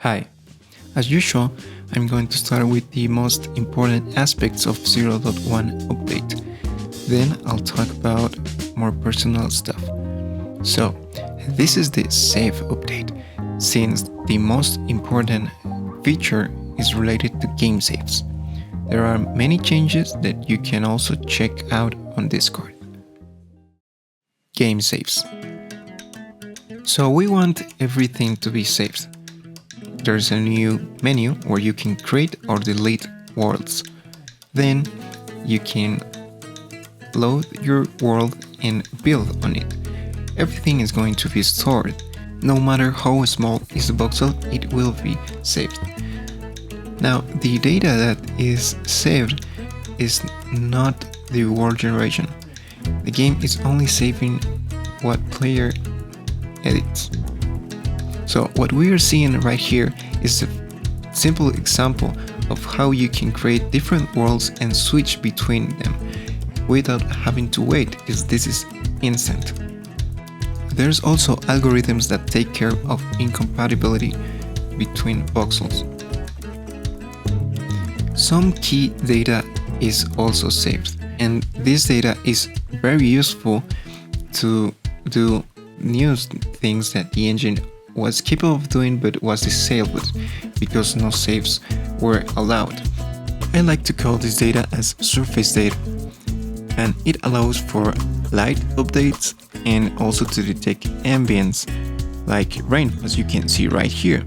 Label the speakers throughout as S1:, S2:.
S1: Hi, as usual, I'm going to start with the most important aspects of 0.1 update. Then I'll talk about more personal stuff. So, this is the save update, since the most important feature is related to game saves. There are many changes that you can also check out on Discord. Game saves. So we want everything to be saved. There's a new menu where you can create or delete worlds. Then you can load your world and build on it. Everything is going to be stored. No matter how small is the voxel, it will be saved. Now, the data that is saved is not the world generation. The game is only saving what player edits. So what we are seeing right here is a simple example of how you can create different worlds and switch between them without having to wait, because this is instant. There's also algorithms that take care of incompatibility between voxels. Some key data is also saved, and this data is very useful to do new things that the engine was capable of doing but was disabled because no saves were allowed. I like to call this data as surface data, and it allows for light updates and also to detect ambience like rain, as you can see right here.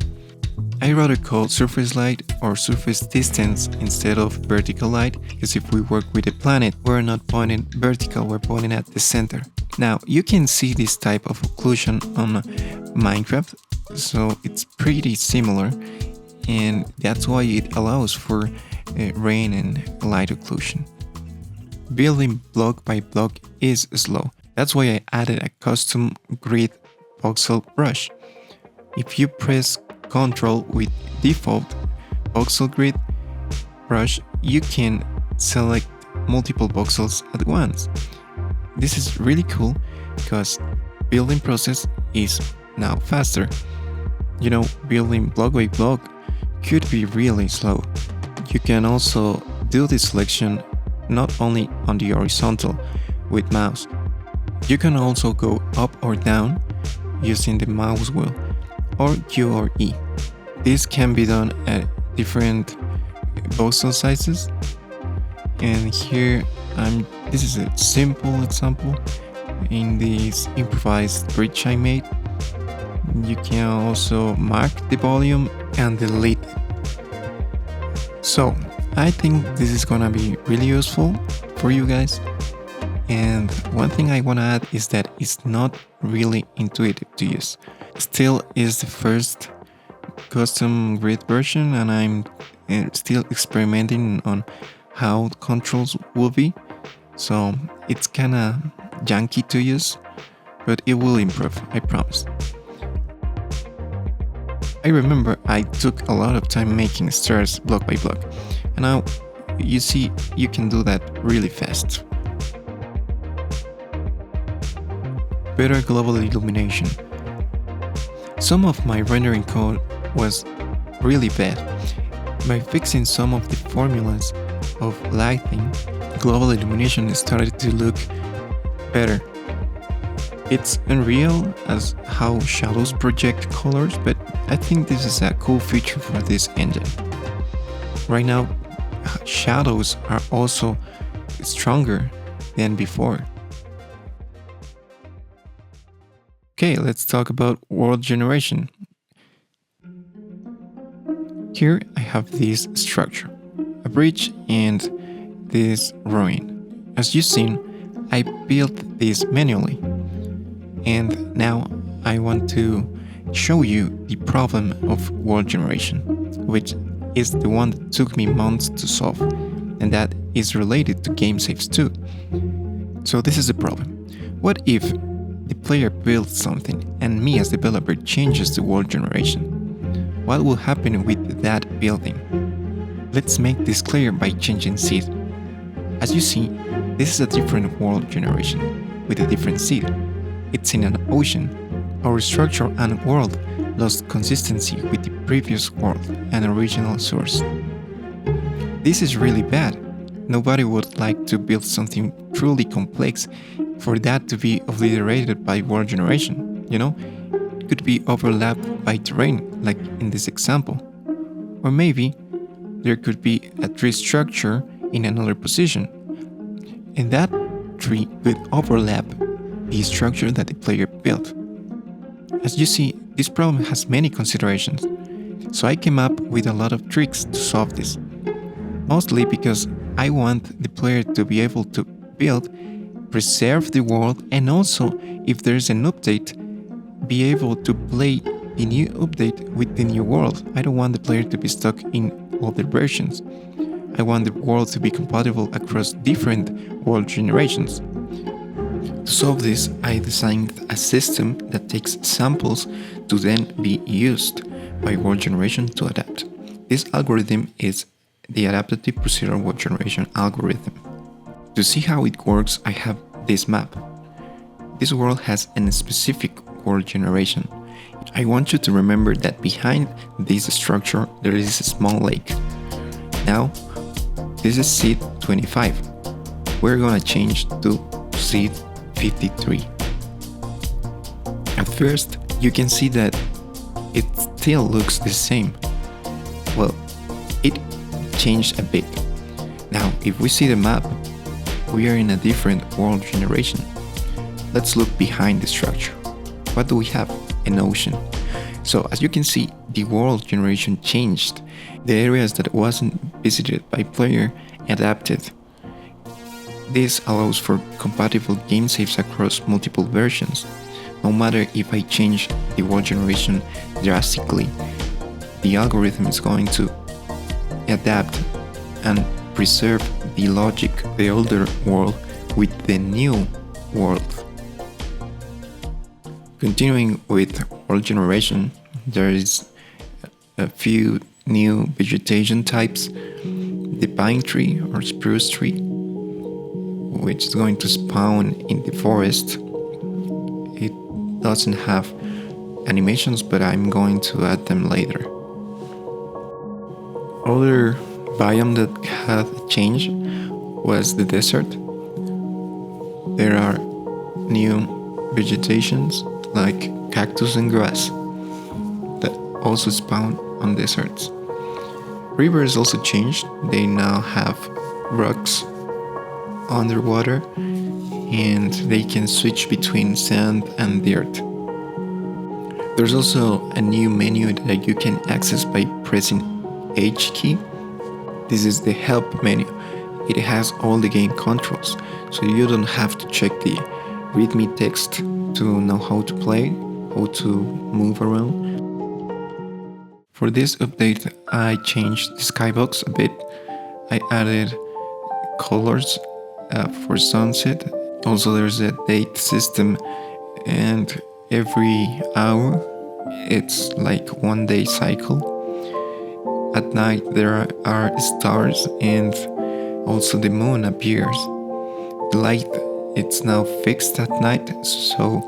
S1: I rather call surface light or surface distance instead of vertical light, because if we work with a planet, we're not pointing vertical, we're pointing at the center. Now, you can see this type of occlusion on Minecraft, so it's pretty similar, and that's why it allows for rain and light occlusion. Building block by block is slow. That's why I added a custom grid voxel brush. If you press Ctrl with default voxel grid brush, you can select multiple voxels at once. This is really cool because building process is now faster. You know, building block by block could be really slow. You can also do this selection not only on the horizontal with mouse. You can also go up or down using the mouse wheel or Q or E. This can be done at different voxel sizes. And here this is a simple example in this improvised bridge I made. You can also mark the volume and delete it. So I think this is gonna be really useful for you guys. And one thing I wanna add is that it's not really intuitive to use. Still is the first custom grid version, and I'm still experimenting on how controls will be. So it's kinda janky to use, but it will improve, I promise. I remember I took a lot of time making stairs block by block, and now you see you can do that really fast. Better global illumination. Some of my rendering code was really bad. By fixing some of the formulas of lighting, global illumination started to look better. It's unreal as how shadows project colors, but I think this is a cool feature for this engine. Right now, shadows are also stronger than before. Okay, let's talk about world generation. Here I have this structure, a bridge and this ruin. As you've seen, I built this manually. And now I want to show you the problem of world generation, which is the one that took me months to solve, and that is related to game saves too. So this is the problem. What if the player builds something and me as developer changes the world generation? What will happen with that building? Let's make this clear by changing seed. As you see, this is a different world generation with a different seed. It's in an ocean. Our structure and world lost consistency with the previous world and original source. This is really bad. Nobody would like to build something truly complex for that to be obliterated by world generation, you know? It could be overlapped by terrain, like in this example. Or maybe there could be a tree structure in another position, and that tree could overlap the structure that the player built. As you see, this problem has many considerations, so I came up with a lot of tricks to solve this. Mostly because I want the player to be able to build, preserve the world, and also, if there's an update, be able to play the new update with the new world. I don't want the player to be stuck in older versions. I want the world to be compatible across different world generations. To solve this, I designed a system that takes samples to then be used by world generation to adapt. This algorithm is the adaptive procedural world generation algorithm. To see how it works, I have this map. This world has a specific world generation. I want you to remember that behind this structure there is a small lake. Now, this is seed 25. We're gonna change to seed 53. At first, you can see that it still looks the same. Well, it changed a bit. Now, if we see the map, we are in a different world generation. Let's look behind the structure. What do we have? An ocean. So as you can see, the world generation changed. The areas that wasn't visited by player adapted. This allows for compatible game saves across multiple versions. No matter if I change the world generation drastically, the algorithm is going to adapt and preserve the logic, the older world with the new world. Continuing with world generation, there is a few new vegetation types. The pine tree or spruce tree, which is going to spawn in the forest. It doesn't have animations, but I'm going to add them later. Other biome that had changed was the desert. There are new vegetations like cactus and grass that also spawn on deserts. Rivers also changed. They now have rocks underwater and they can switch between sand and dirt. There's also a new menu that you can access by pressing H key. This is the help menu. It has all the game controls, so you don't have to check the readme text to know how to play, how to move around. For this update, I changed the Skybox a bit. I added colors for sunset. Also, there's a date system, and every hour it's like 1 day cycle. At night there are stars and also the moon appears. The light it's now fixed at night, so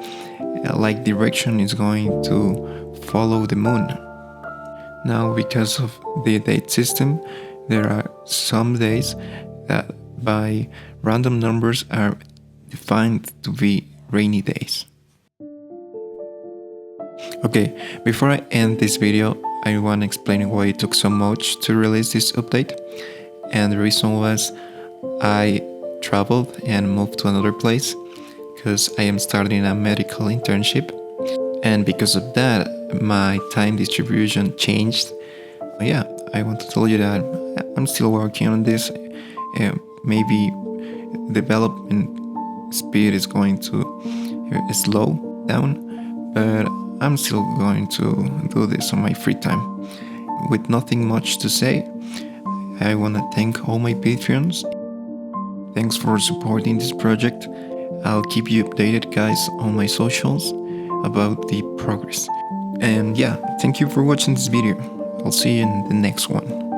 S1: like direction is going to follow the moon. Now, because of the date system, there are some days that by random numbers are defined to be rainy days. Okay, before I end this video, I want to explain why it took so much to release this update. And the reason was I traveled and moved to another place because I am starting a medical internship. And because of that, my time distribution changed. Yeah, I want to tell you that I'm still working on this. Maybe development speed is going to slow down, but I'm still going to do this on my free time. With nothing much to say, I want to thank all my Patreons. Thanks for supporting this project. I'll keep you updated, guys, on my socials about the progress. And yeah, thank you for watching this video. I'll see you in the next one.